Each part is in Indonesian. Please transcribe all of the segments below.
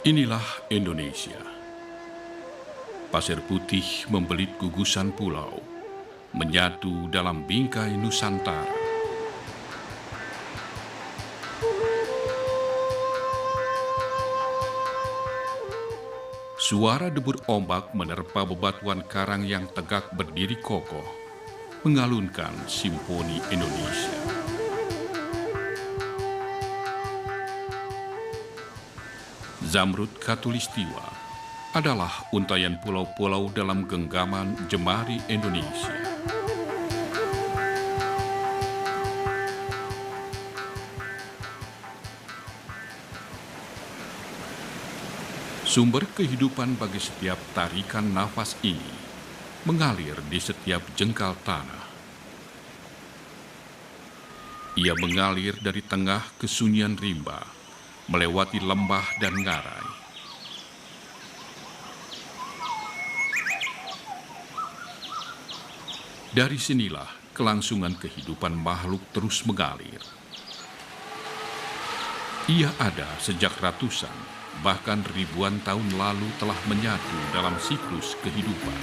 Inilah Indonesia. Pasir putih membelit gugusan pulau, menyatu dalam bingkai Nusantara. Suara debur ombak menerpa bebatuan karang yang tegak berdiri kokoh, mengalunkan simfoni Indonesia. Zamrud Khatulistiwa adalah untayan pulau-pulau dalam genggaman jemari Indonesia. Sumber kehidupan bagi setiap tarikan nafas ini mengalir di setiap jengkal tanah. Ia mengalir dari tengah kesunyian rimba, melewati lembah dan ngarai. Dari sinilah kelangsungan kehidupan makhluk terus mengalir. Ia ada sejak ratusan, bahkan ribuan tahun lalu telah menyatu dalam siklus kehidupan.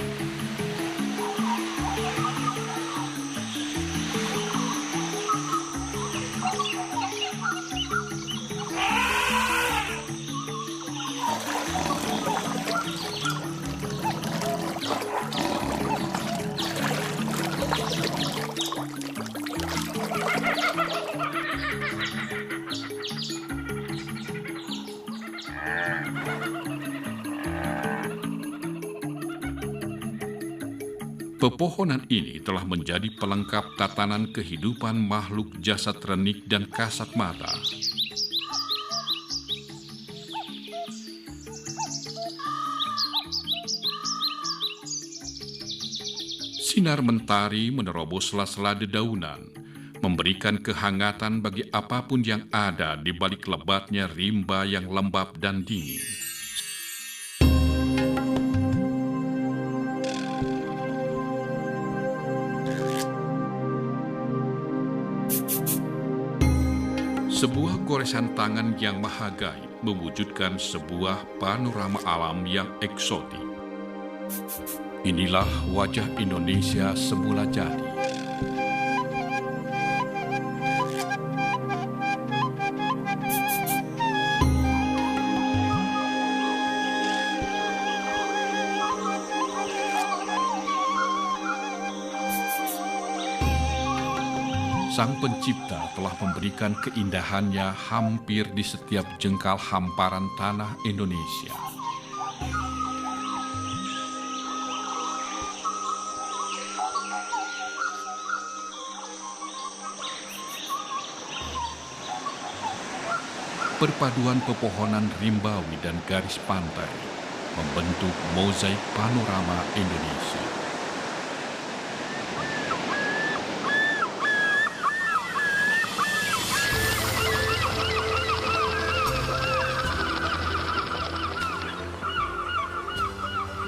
Pepohonan ini telah menjadi pelengkap tatanan kehidupan makhluk jasad renik dan kasat mata. Sinar mentari menerobos sela-sela dedaunan, memberikan kehangatan bagi apapun yang ada di balik lebatnya rimba yang lembab dan dingin. Sebuah goresan tangan yang maha gaib mewujudkan sebuah panorama alam yang eksotik. Inilah wajah Indonesia semula jadi. Sang Pencipta telah memberikan keindahannya hampir di setiap jengkal hamparan tanah Indonesia. Perpaduan pepohonan rimbawi dan garis pantai membentuk mozaik panorama Indonesia.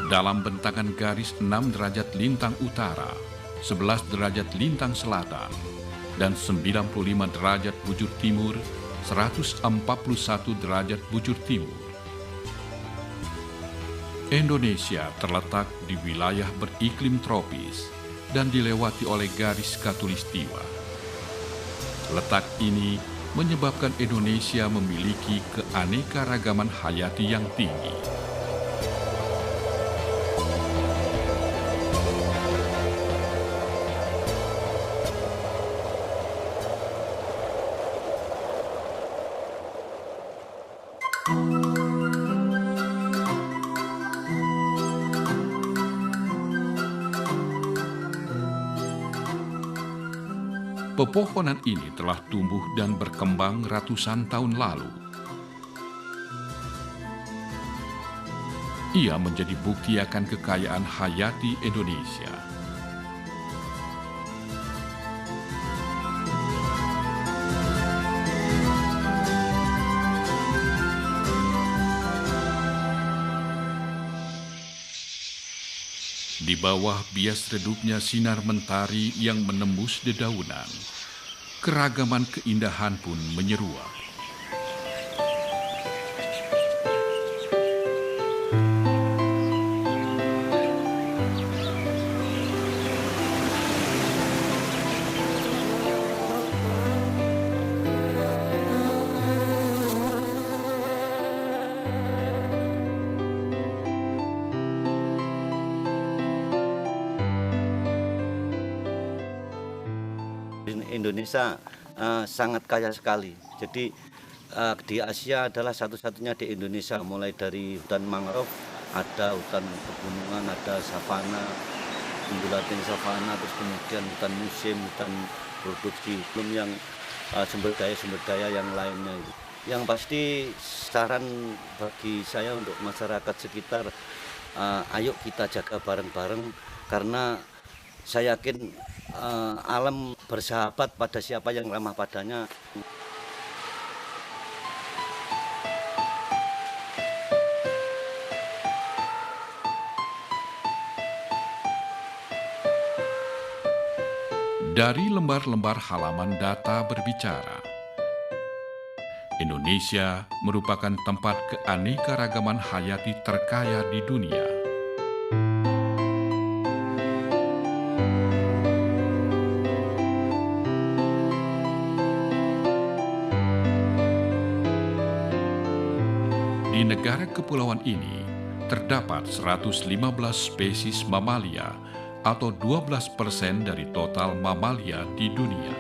Dalam bentangan garis 6 derajat lintang utara, 11 derajat lintang selatan, dan 95 derajat bujur timur, 141 derajat bujur timur. Indonesia terletak di wilayah beriklim tropis dan dilewati oleh garis khatulistiwa. Letak ini menyebabkan Indonesia memiliki keanekaragaman hayati yang tinggi. Pepohonan ini telah tumbuh dan berkembang ratusan tahun lalu. Ia menjadi bukti akan kekayaan hayati Indonesia. Di bawah bias redupnya sinar mentari yang menembus dedaunan, keragaman keindahan pun menyeruak. Indonesia sangat kaya sekali. Jadi di Asia adalah satu-satunya di Indonesia, mulai dari hutan mangrove, ada hutan pegunungan, ada savana, undulating savana, terus kemudian hutan musim, hutan produksi, belum yang sumber daya yang lainnya. Yang pasti saran bagi saya untuk masyarakat sekitar, ayo kita jaga bareng-bareng, karena saya yakin alam bersahabat pada siapa yang ramah padanya. Dari lembar-lembar halaman data berbicara, Indonesia merupakan tempat keanekaragaman hayati terkaya di dunia. Di negara kepulauan ini terdapat 115 spesies mamalia atau 12% dari total mamalia di dunia.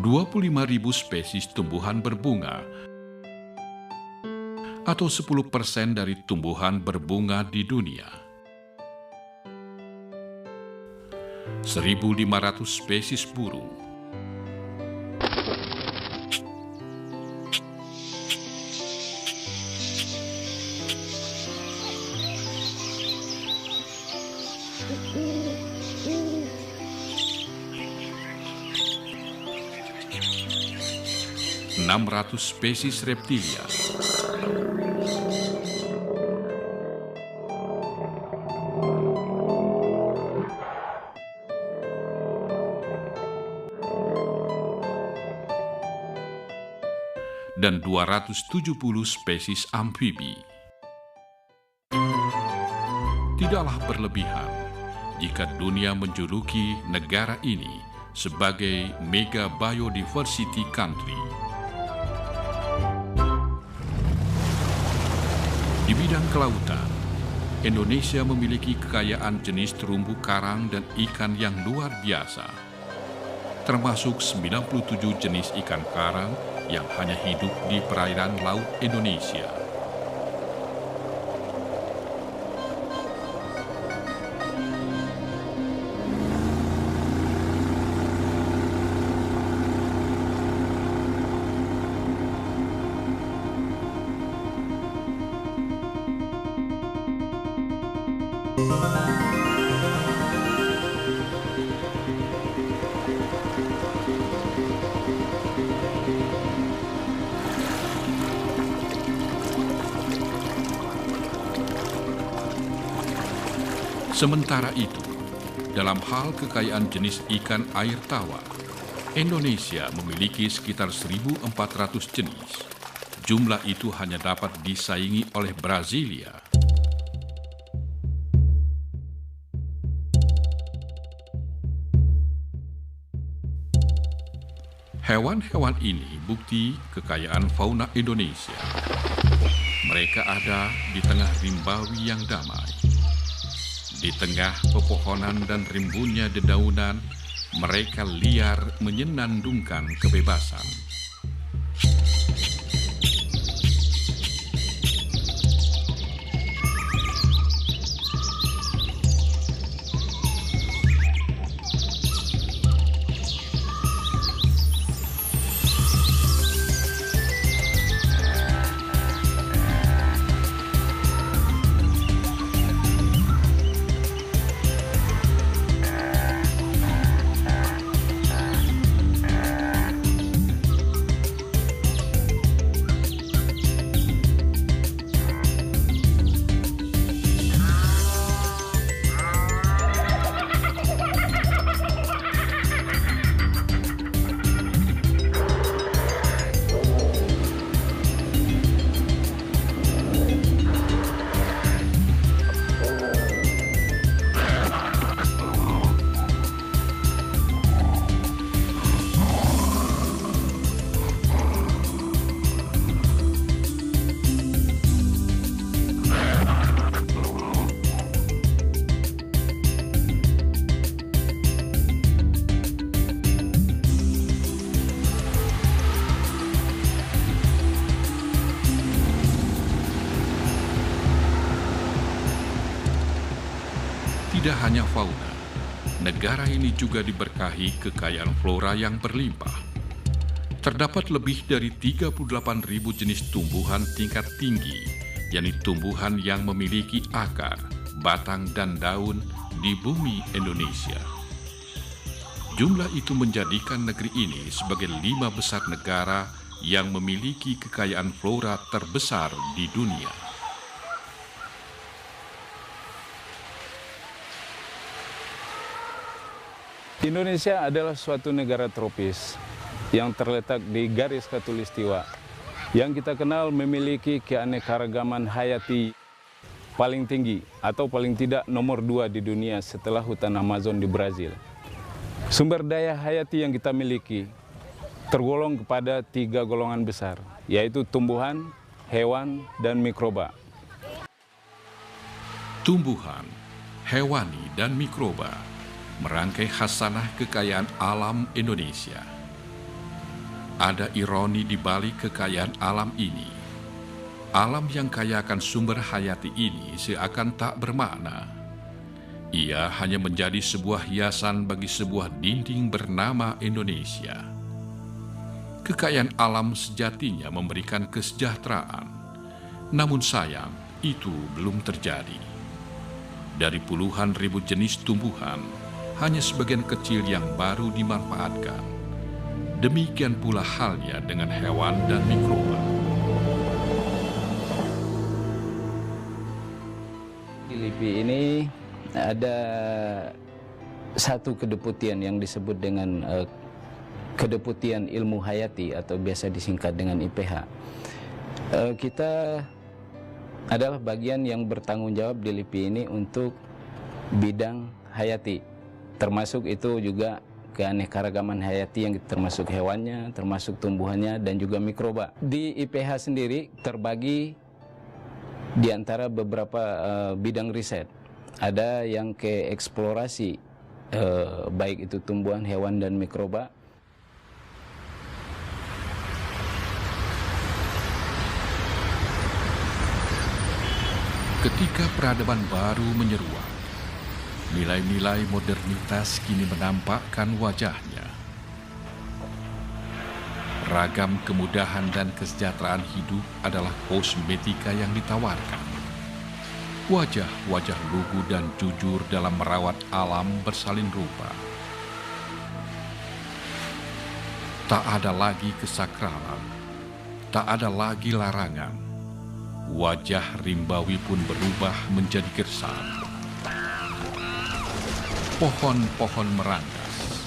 ...25.000 spesies tumbuhan berbunga atau 10% dari tumbuhan berbunga di dunia. 1.500 spesies burung, 600 spesies reptilia, dan 270 spesies amfibi. Tidaklah berlebihan jika dunia menjuluki negara ini sebagai mega biodiversity country. Di bidang kelautan, Indonesia memiliki kekayaan jenis terumbu karang dan ikan yang luar biasa, termasuk 97 jenis ikan karang yang hanya hidup di perairan laut Indonesia. Sementara itu, dalam hal kekayaan jenis ikan air tawar, Indonesia memiliki sekitar 1.400 jenis. Jumlah itu hanya dapat disaingi oleh Brasilia. Hewan-hewan ini bukti kekayaan fauna Indonesia. Mereka ada di tengah rimbawi yang damai. Di tengah pepohonan dan rimbunnya dedaunan, mereka liar menyenandungkan kebebasan. Tidak hanya fauna, negara ini juga diberkahi kekayaan flora yang berlimpah. Terdapat lebih dari 38.000 jenis tumbuhan tingkat tinggi, yakni tumbuhan yang memiliki akar, batang, dan daun di bumi Indonesia. Jumlah itu menjadikan negeri ini sebagai 5 besar negara yang memiliki kekayaan flora terbesar di dunia. Indonesia adalah suatu negara tropis yang terletak di garis khatulistiwa, yang kita kenal memiliki keanekaragaman hayati paling tinggi atau paling tidak nomor 2 di dunia setelah hutan Amazon di Brazil. Sumber daya hayati yang kita miliki tergolong kepada 3 golongan besar, yaitu tumbuhan, hewan, dan mikroba. Tumbuhan, hewani, dan mikroba merangkai khasanah kekayaan alam Indonesia. Ada ironi di balik kekayaan alam ini. Alam yang kaya akan sumber hayati ini seakan tak bermakna. Ia hanya menjadi sebuah hiasan bagi sebuah dinding bernama Indonesia. Kekayaan alam sejatinya memberikan kesejahteraan, namun sayang itu belum terjadi. Dari puluhan ribu jenis tumbuhan, hanya sebagian kecil yang baru dimanfaatkan. Demikian pula halnya dengan hewan dan mikroba. Di LIPI ini ada satu kedeputian yang disebut dengan Kedeputian Ilmu Hayati atau biasa disingkat dengan IPH. Kita adalah bagian yang bertanggung jawab di LIPI ini untuk bidang hayati, termasuk itu juga keanekaragaman hayati yang termasuk hewannya, termasuk tumbuhannya, dan juga mikroba. Di IPH sendiri terbagi di antara beberapa bidang riset. Ada yang ke eksplorasi, baik itu tumbuhan, hewan, dan mikroba. Ketika peradaban baru menyeruak, nilai-nilai modernitas kini menampakkan wajahnya. Ragam kemudahan dan kesejahteraan hidup adalah kosmetika yang ditawarkan. Wajah-wajah lugu dan jujur dalam merawat alam bersalin rupa. Tak ada lagi kesakralan, tak ada lagi larangan. Wajah rimbawi pun berubah menjadi gersang. Pohon-pohon merangkas.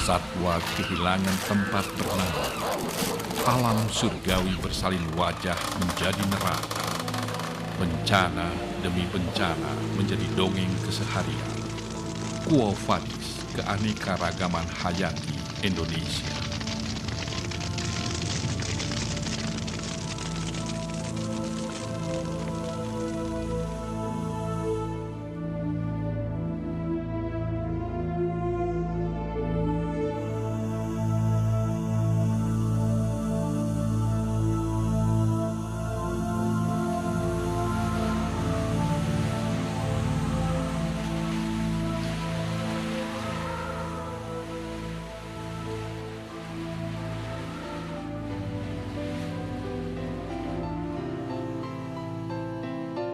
Satwa kehilangan tempat bernama. Alam surgawi bersalin wajah menjadi neraka. Bencana demi bencana menjadi dongeng keseharian. Quo Vadis, keanekaragaman hayati Indonesia.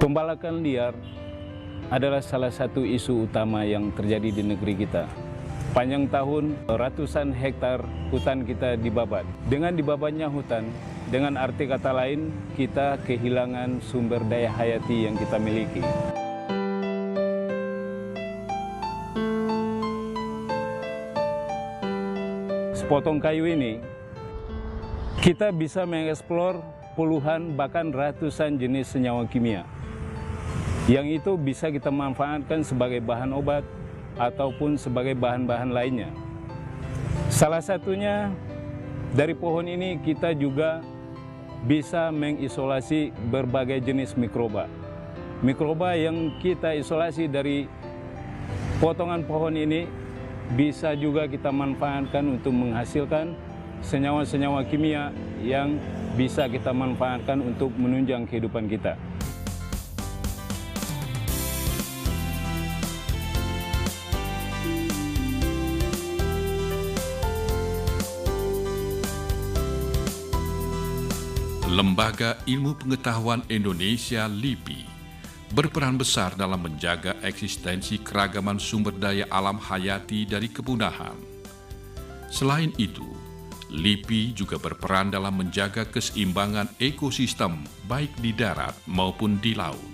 Pembalakan liar adalah salah satu isu utama yang terjadi di negeri kita. Panjang tahun, ratusan hektar hutan kita dibabat. Dengan dibabatnya hutan, dengan arti kata lain, kita kehilangan sumber daya hayati yang kita miliki. Sepotong kayu ini, kita bisa mengeksplor puluhan bahkan ratusan jenis senyawa kimia. Yang itu bisa kita manfaatkan sebagai bahan obat ataupun sebagai bahan-bahan lainnya. Salah satunya dari pohon ini kita juga bisa mengisolasi berbagai jenis mikroba. Mikroba yang kita isolasi dari potongan pohon ini bisa juga kita manfaatkan untuk menghasilkan senyawa-senyawa kimia yang bisa kita manfaatkan untuk menunjang kehidupan kita. Lembaga Ilmu Pengetahuan Indonesia LIPI berperan besar dalam menjaga eksistensi keragaman sumber daya alam hayati dari kepunahan. Selain itu, LIPI juga berperan dalam menjaga keseimbangan ekosistem baik di darat maupun di laut.